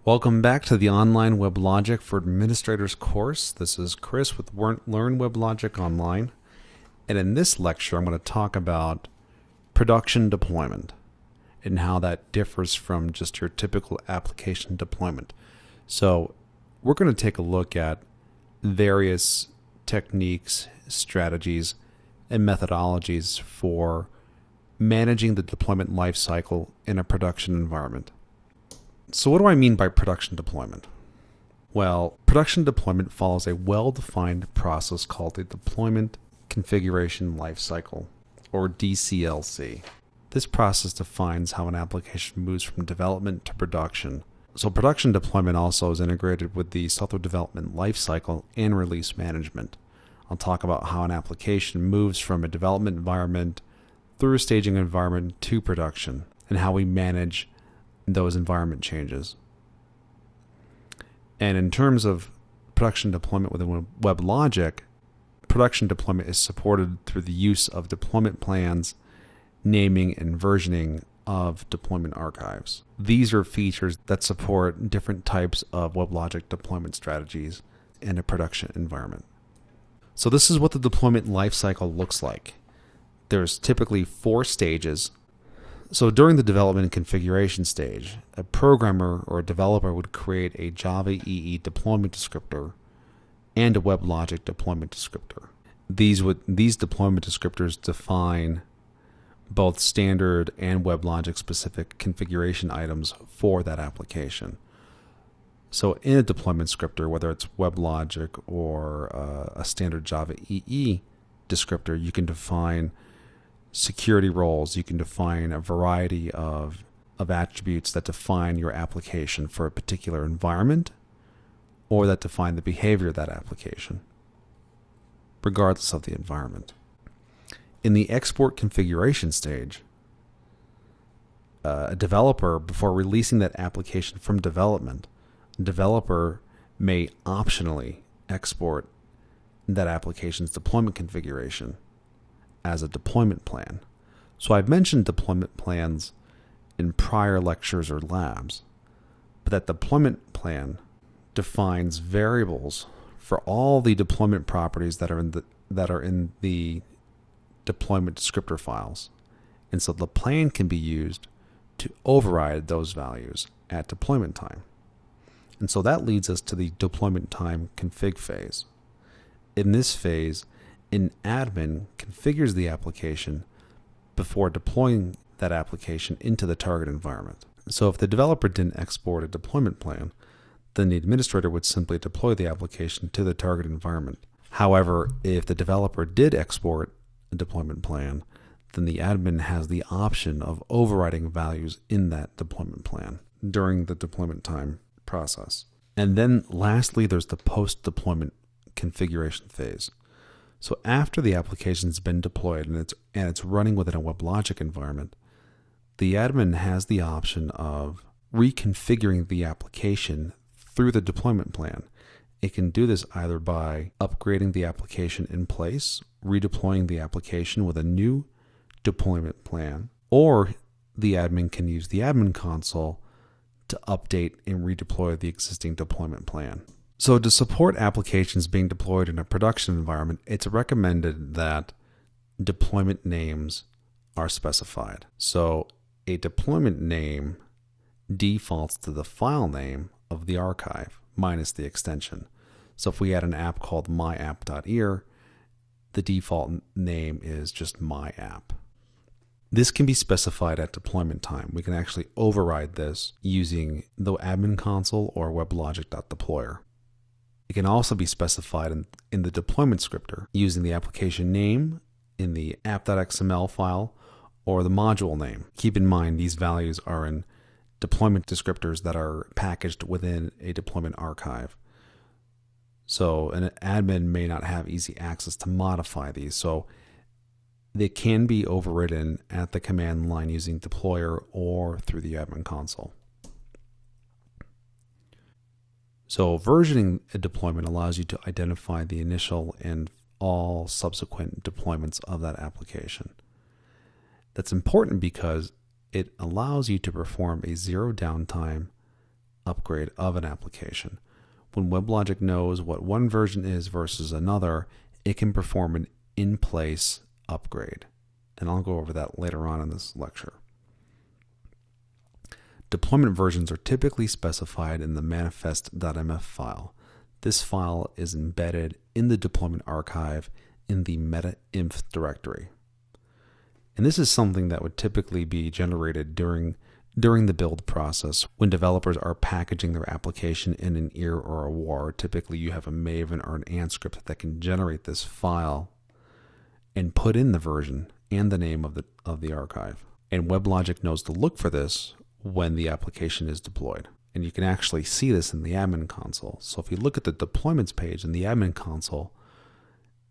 Welcome back to the online WebLogic for Administrators course. This is Chris with Learn WebLogic Online. And in this lecture, I'm going to talk about production deployment and how that differs from just your typical application deployment. So we're going to take a look at various techniques, strategies, and methodologies for managing the deployment lifecycle in a production environment. So what do I mean by production deployment? Well, production deployment follows a well-defined process called the Deployment Configuration Lifecycle, or DCLC. This process defines how an application moves from development to production. So production deployment also is integrated with the software development lifecycle and release management. I'll talk about how an application moves from a development environment through a staging environment to production, and how we manage those environment changes. And in terms of production deployment within WebLogic, production deployment is supported through the use of deployment plans, naming, and versioning of deployment archives. These are features that support different types of WebLogic deployment strategies in a production environment. So this is what the deployment lifecycle looks like. There's typically 4 stages. So during the development and configuration stage, a programmer or a developer would create a Java EE deployment descriptor and a WebLogic deployment descriptor. These deployment descriptors define both standard and WebLogic specific configuration items for that application. So in a deployment descriptor, whether it's WebLogic or a standard Java EE descriptor, you can define security roles. You can define a variety of attributes that define your application for a particular environment, or that define the behavior of that application, regardless of the environment. In the export configuration stage, a developer, before releasing that application from development, a developer may optionally export that application's deployment configuration as a deployment plan. So I've mentioned deployment plans in prior lectures or labs, but that deployment plan defines variables for all the deployment properties that are in the deployment descriptor files. And so the plan can be used to override those values at deployment time. And so that leads us to the deployment time config phase. In this phase, an admin configures the application before deploying that application into the target environment. So if the developer didn't export a deployment plan, then the administrator would simply deploy the application to the target environment. However, if the developer did export a deployment plan, then the admin has the option of overriding values in that deployment plan during the deployment time process. And then lastly, there's the post-deployment configuration phase. So after the application's been deployed and it's running within a WebLogic environment, the admin has the option of reconfiguring the application through the deployment plan. It can do this either by upgrading the application in place, redeploying the application with a new deployment plan, or the admin can use the admin console to update and redeploy the existing deployment plan. So to support applications being deployed in a production environment, it's recommended that deployment names are specified. So a deployment name defaults to the file name of the archive minus the extension. So if we had an app called myapp.ear, the default name is just myapp. This can be specified at deployment time. We can actually override this using the admin console or WebLogic.deployer. It can also be specified in the deployment scripter using the application name in the app.xml file or the module name. Keep in mind these values are in deployment descriptors that are packaged within a deployment archive. So an admin may not have easy access to modify these. So they can be overridden at the command line using deployer or through the admin console. So versioning a deployment allows you to identify the initial and all subsequent deployments of that application. That's important because it allows you to perform a zero downtime upgrade of an application. When WebLogic knows what one version is versus another, it can perform an in-place upgrade. And I'll go over that later on in this lecture. Deployment versions are typically specified in the manifest.mf file. This file is embedded in the deployment archive in the meta-inf directory. And this is something that would typically be generated during the build process when developers are packaging their application in an IR or a WAR. Typically you have a Maven or an Ant script that can generate this file and put in the version and the name of the archive. And WebLogic knows to look for this when the application is deployed. And you can actually see this in the admin console. So if you look at the deployments page in the admin console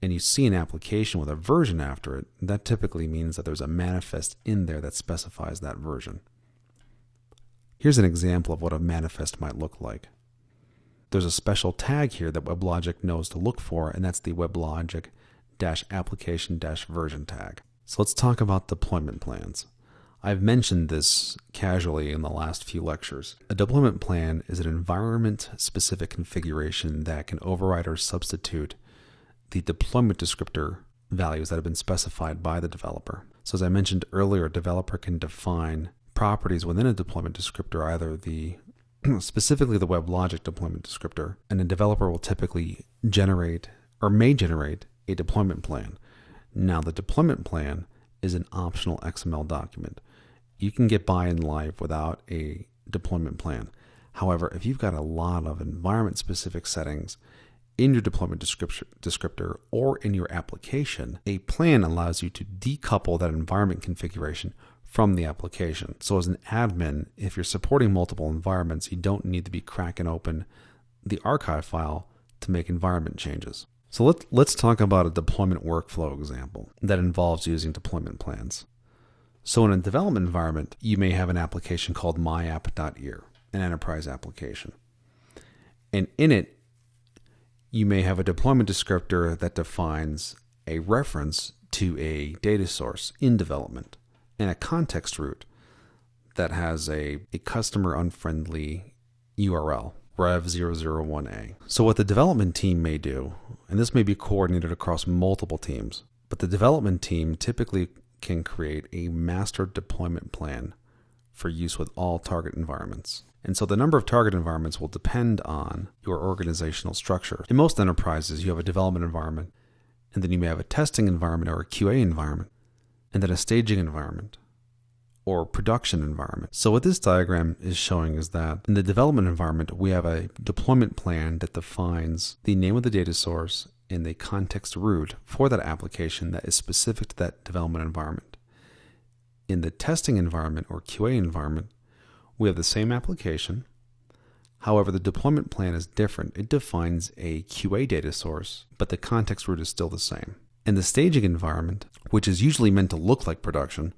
and you see an application with a version after it, that typically means that there's a manifest in there that specifies that version. Here's an example of what a manifest might look like. There's a special tag here that WebLogic knows to look for, and that's the WebLogic-application-version tag. So let's talk about deployment plans. I've mentioned this casually in the last few lectures. A deployment plan is an environment-specific configuration that can override or substitute the deployment descriptor values that have been specified by the developer. So as I mentioned earlier, a developer can define properties within a deployment descriptor, either specifically the WebLogic deployment descriptor, and a developer will typically generate or may generate a deployment plan. Now the deployment plan is an optional XML document. You can get by in life without a deployment plan. However, if you've got a lot of environment-specific settings in your deployment descriptor or in your application, a plan allows you to decouple that environment configuration from the application. So as an admin, if you're supporting multiple environments, you don't need to be cracking open the archive file to make environment changes. So let's talk about a deployment workflow example that involves using deployment plans. So in a development environment, you may have an application called myapp.ir, an enterprise application. And in it, you may have a deployment descriptor that defines a reference to a data source in development and a context root that has a customer unfriendly URL, rev001a. So what the development team may do, and this may be coordinated across multiple teams, but the development team typically can create a master deployment plan for use with all target environments. And so the number of target environments will depend on your organizational structure. In most enterprises, you have a development environment, and then you may have a testing environment or a QA environment, and then a staging environment or production environment. So what this diagram is showing is that in the development environment, we have a deployment plan that defines the name of the data source and the context root for that application that is specific to that development environment. In the testing environment or QA environment, we have the same application. However, the deployment plan is different. It defines a QA data source, but the context root is still the same. In the staging environment, which is usually meant to look like production,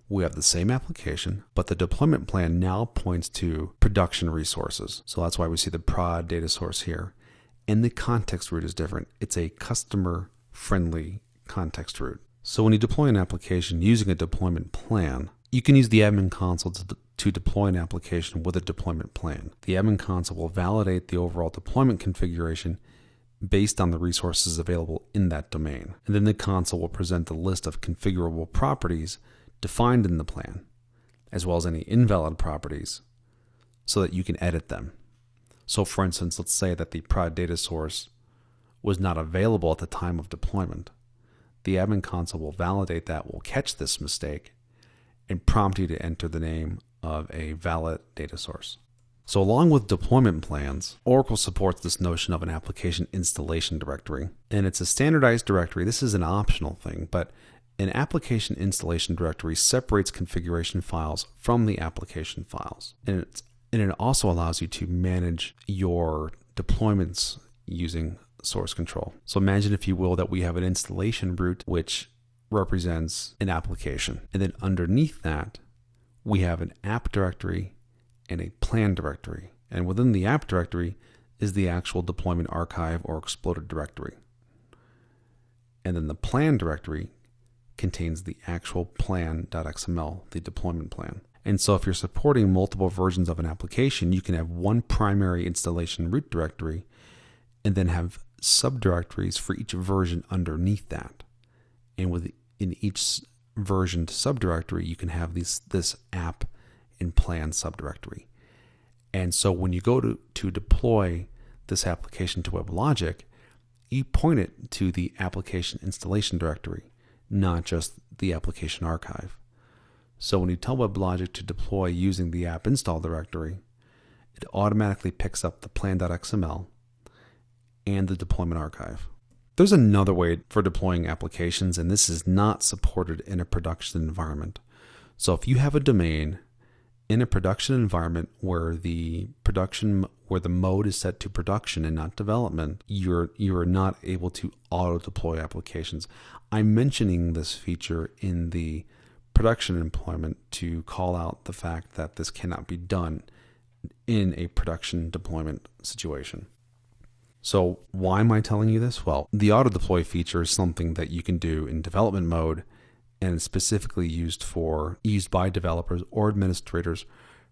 we have the same application, but the deployment plan now points to production resources. So that's why we see the prod data source here. And the context root is different. It's a customer-friendly context root. So when you deploy an application using a deployment plan, you can use the admin console to deploy an application with a deployment plan. The admin console will validate the overall deployment configuration based on the resources available in that domain. And then the console will present a list of configurable properties defined in the plan, as well as any invalid properties, so that you can edit them. So for instance, let's say that the prod data source was not available at the time of deployment. The admin console will validate that, will catch this mistake, and prompt you to enter the name of a valid data source. So along with deployment plans, Oracle supports this notion of an application installation directory. And it's a standardized directory. This is an optional thing, but an application installation directory separates configuration files from the application files. And it also allows you to manage your deployments using source control. So imagine, if you will, that we have an installation root which represents an application. And then underneath that, we have an app directory and a plan directory. And within the app directory is the actual deployment archive or exploded directory. And then the plan directory contains the actual plan.xml, the deployment plan. And so if you're supporting multiple versions of an application, you can have one primary installation root directory and then have subdirectories for each version underneath that. And within each versioned subdirectory, you can have this app and plan subdirectory. And so when you go to deploy this application to WebLogic, you point it to the application installation directory, not just the application archive. So when you tell WebLogic to deploy using the app install directory, it automatically picks up the plan.xml and the deployment archive. There's another way for deploying applications, and this is not supported in a production environment. So if you have a domain in a production environment where the mode is set to production and not development, you are not able to auto deploy applications. I'm mentioning this feature in the production deployment to call out the fact that this cannot be done in a production deployment situation. So why am I telling you this? Well, the auto deploy feature is something that you can do in development mode, and it's specifically used by developers or administrators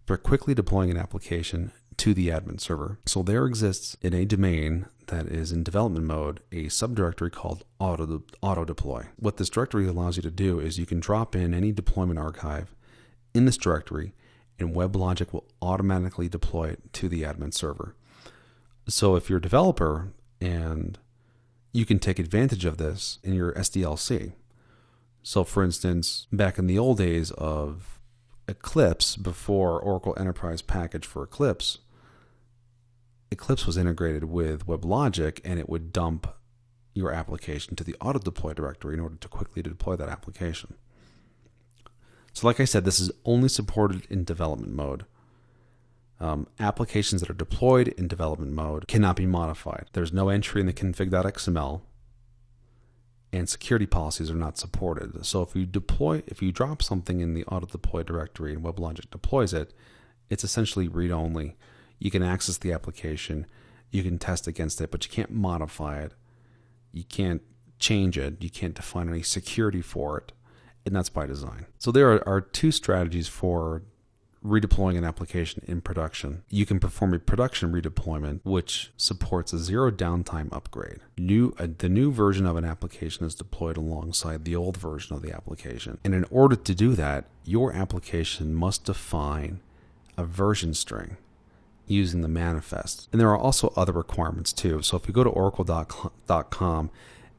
for quickly deploying an application to the admin server. So there exists in a domain that is in development mode a subdirectory called auto deploy. What this directory allows you to do is you can drop in any deployment archive in this directory, and WebLogic will automatically deploy it to the admin server. So if you're a developer, and you can take advantage of this in your SDLC. So for instance, back in the old days of Eclipse, before Oracle Enterprise Package for Eclipse was integrated with WebLogic, and it would dump your application to the auto deploy directory in order to quickly deploy that application. So like I said, this is only supported in development mode. Applications that are deployed in development mode cannot be modified. There's no entry in the config.xml, and security policies are not supported. So if you drop something in the auto deploy directory and WebLogic deploys it, it's essentially read-only. You can access the application, you can test against it, but you can't modify it. You can't change it. You can't define any security for it, and that's by design. So there are two strategies for redeploying an application in production. You can perform a production redeployment, which supports a zero downtime upgrade. The new version of an application is deployed alongside the old version of the application. And in order to do that, your application must define a version string using the manifest. And there are also other requirements too. So if you go to oracle.com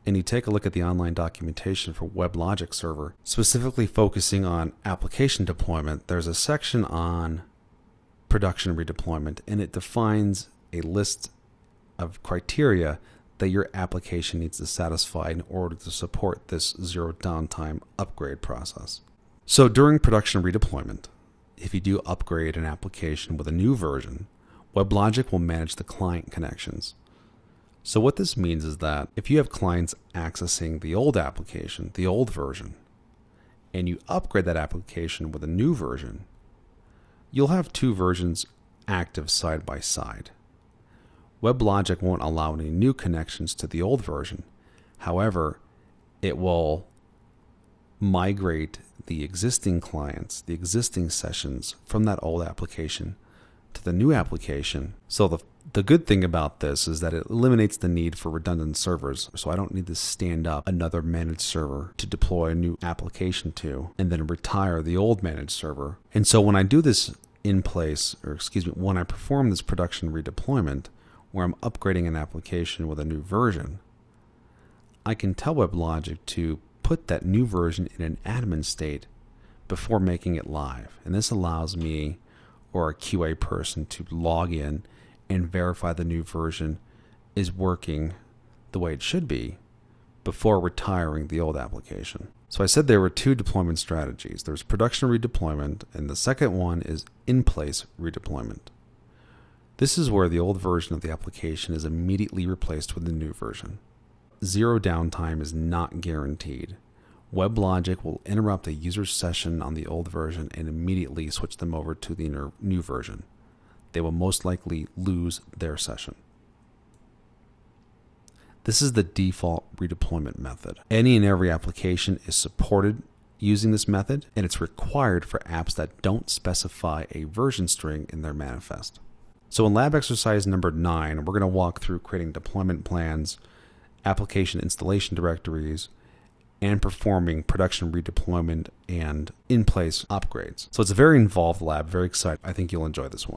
and you take a look at the online documentation for WebLogic server, specifically focusing on application deployment, there's a section on production redeployment, and it defines a list of criteria that your application needs to satisfy in order to support this zero downtime upgrade process. So during production redeployment, if you do upgrade an application with a new version, WebLogic will manage the client connections. So what this means is that if you have clients accessing the old application, the old version, and you upgrade that application with a new version, you'll have two versions active side by side. WebLogic won't allow any new connections to the old version. However, it will migrate the existing clients, the existing sessions from that old application to the new application. So the good thing about this is that it eliminates the need for redundant servers. So I don't need to stand up another managed server to deploy a new application to and then retire the old managed server. And so when I do this when I perform this production redeployment where I'm upgrading an application with a new version, I can tell WebLogic to put that new version in an admin state before making it live. And this allows me or a QA person to log in and verify the new version is working the way it should be before retiring the old application. So I said there were two deployment strategies. There's production redeployment, and the second one is in-place redeployment. This is where the old version of the application is immediately replaced with the new version. Zero downtime is not guaranteed. WebLogic will interrupt a user's session on the old version and immediately switch them over to the new version. They will most likely lose their session. This is the default redeployment method. Any and every application is supported using this method, and it's required for apps that don't specify a version string in their manifest. So in lab exercise number 9, we're going to walk through creating deployment plans, application installation directories, and performing production redeployment and in-place upgrades. So it's a very involved lab, very excited. I think you'll enjoy this one.